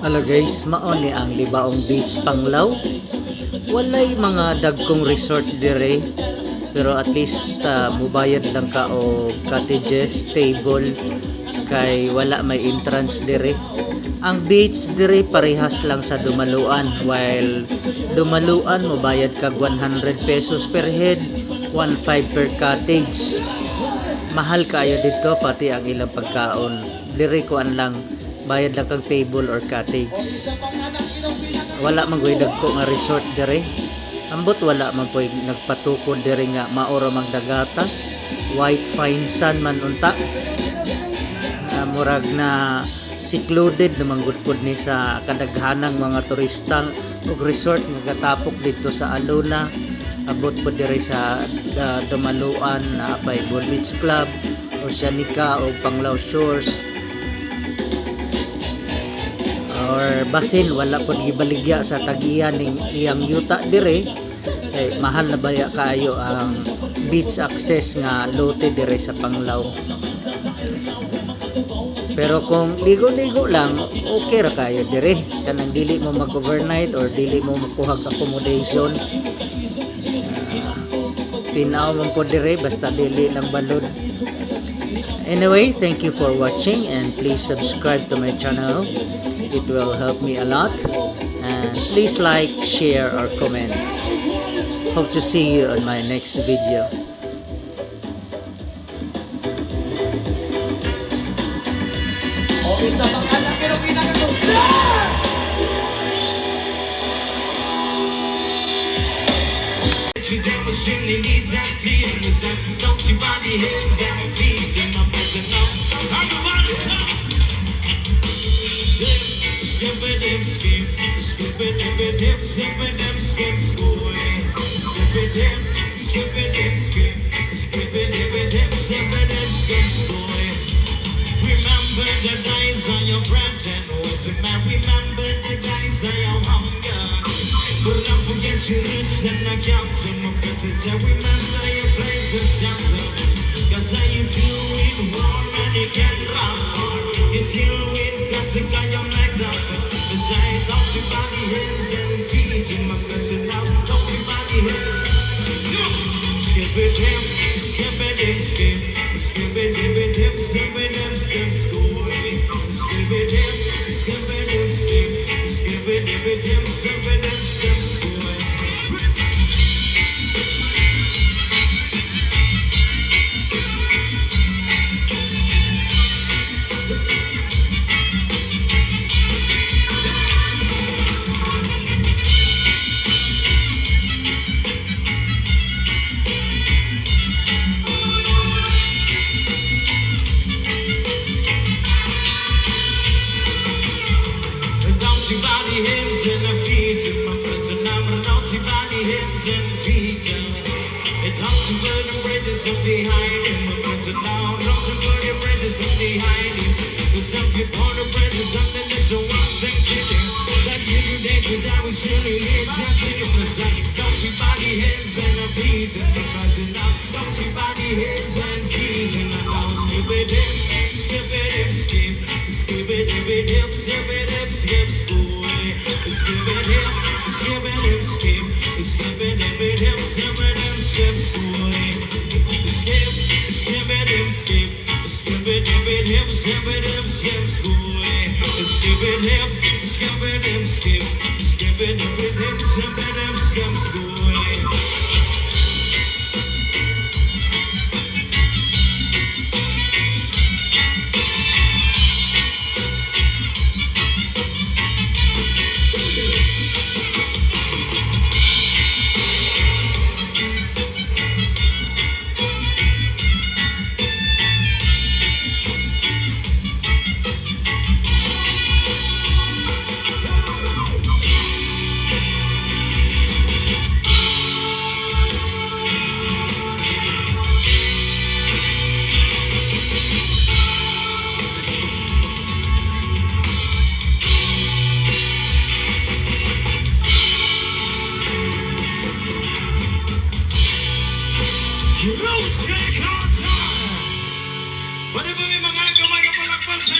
Hello guys, mao ni ang Libaong Beach Panglao. Walay mga dagkong resort dire, pero at least mubayad lang ka o cottages, table kay wala may entrance dire. Ang beach dire parehas lang sa Dumaluan, while Dumaluan mubayad kag 100 pesos per head, 1.5 per cottage. Mahal kayo dito pati ang ilang pagkaon. Dire kuan lang bayad lang kag table or cottage. Wala man gyud dagko nga resort dire. Ambot wala man koy nagpatukod dire nga maoro magdagata. White fine sand man unta. Murag na secluded naman gud pod ni sa kadaghanang mga turistang ug resort nga gatapok dito sa Alona. Abot po dire sa Dumaluan na pay Bull Beach Club, Oceanica o Panglao Shores. Or basin wala po gibaligya sa tagiyan ning iyang yuta dire kay mahal na baya kaayo ang beach access nga lote dire sa Panglao. Pero kung ligo-ligo lang okay ra kayo dire kanang dili mo mag-overnight or dili mo makuha accommodation. Tinaw mo po dire basta dili lang balod. Anyway, thank you for watching and please subscribe to my channel. It will help me a lot, and please like, share or comments. Hope to see you on my next video. Okay, sa mga anak pero pinakagusto! She never simply needs that tears and don't you body hands and feet in my bedroom now. I don't wanna stop. Skip it, them skip, skip it, them skip it, them skip school. Skip it, them skip it, them skip, skip it, them skip it, them skip school. Remember the days on your breath and water, man. Remember the days on your hunger. But don't forget your roots and the captain of the teacher. Remember your place of shelter. Cause how you deal with warm and you can run more. You deal with guts and got your neck down. Cause I don't you body hands and feet in my country now. Don't you body hands. Skip it, him, skip it, him, skip. Skip it, skip it, skip it, skip school. Skip it, him, skip it, him, skip. Skip it, him, skip it, skip school. Body hands and the feet in my friends and I'm not body hands and feet. It comes to burn the bridges up behind him. My friends are down, don't you burn the bridges up behind him. Cause if you burn the bridges up, then it's a one-time chicken. That little days that we silly live, just in the side. Don't you body hands and the feet in my friends and now. Don't you body hands and feet in the house. Skip it in, skip it in, skip. Skip it, skip it, skip it, skip school. Skip it, skip it, skip. Skip it, skip it, skip it, skip school. Skip, skip it, skip. Skip it, skip it, skip it, skip school. Skip it, skip it, skip. Skip it, skip it, skip school. Whatever may mga kamay palakpan sa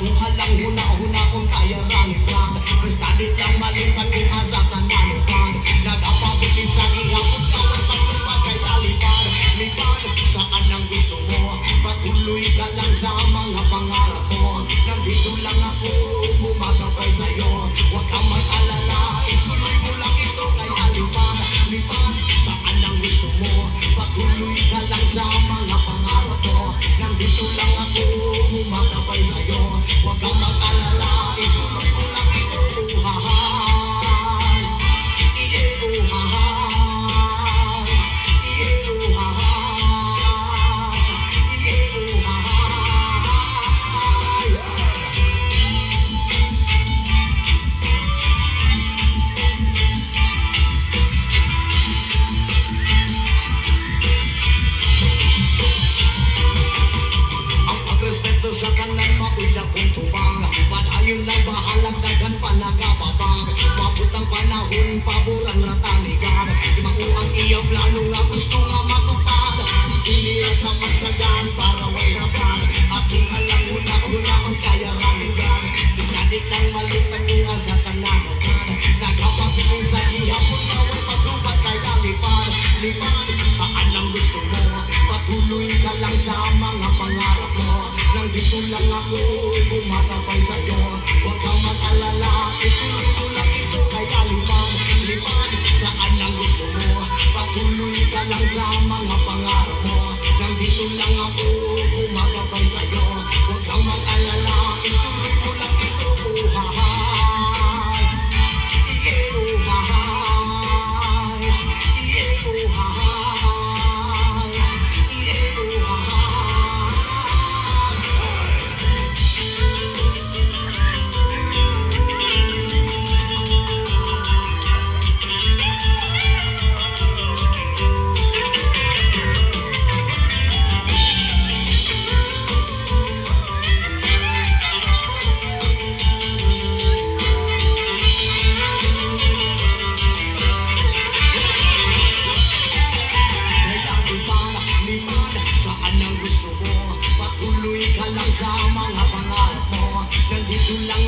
Matuhal lang huna-huna kung kaya rangipan. Basta di lang malipan kung asa ka nanukan. Nagapabitin sa ihapon kawan pagtubag kaya lipan. Lipan, saan ang gusto mo? Patuloy ka lang sa mga pangarap mo. Nandito lang ako, bumagabay sa'yo. Huwag kang mag-alala, ituloy mo lang ito kaya lipan. Lipan, saan ang gusto mo? Patuloy ka lang sa mga pangarap mo. Nandito lang ako, bumagabay sa'yo. Huwag kang mag-alala, ituloy mo lang ito. Uhahay, iye uhahay, iye uhahay, iye uhahay. Ang pagrespeto sa kanan mauda kong tubang. Padayon lang bahalag dagan pa nagababang. Mabutang panahon paborang ratanigan. Imango ang iyang plano nga gusto nga matupad. Inirat na magsagan para way rapan. At kung alam mo na ang kaya ramigan. Bisadik lang malitan yung asa kananokan. Nagapapilin sa ihapon na way paglubat kaya lipan. Lipan, saan ang gusto mo? Patuloy ka lang sa mga pangarap mo. Nandito lang ako, bumatapay sa'yo. Huwag kang mag-alala, ituloy mo lang ito kaya lipan. Lipan, saan ang gusto mo? Patuloy ka lang sa mga pangarap mo. Nandito lang ako, bumatapay sa'yo. Huwag kang mag-alala, ituloy mo lang ito. Uhahay, iye uhahay, iye uhahay, iye uhahay. Kaya lipan, lipan, saan ang gusto mo? Patuloy ka lang sa mga pangarap mo. Nandito lang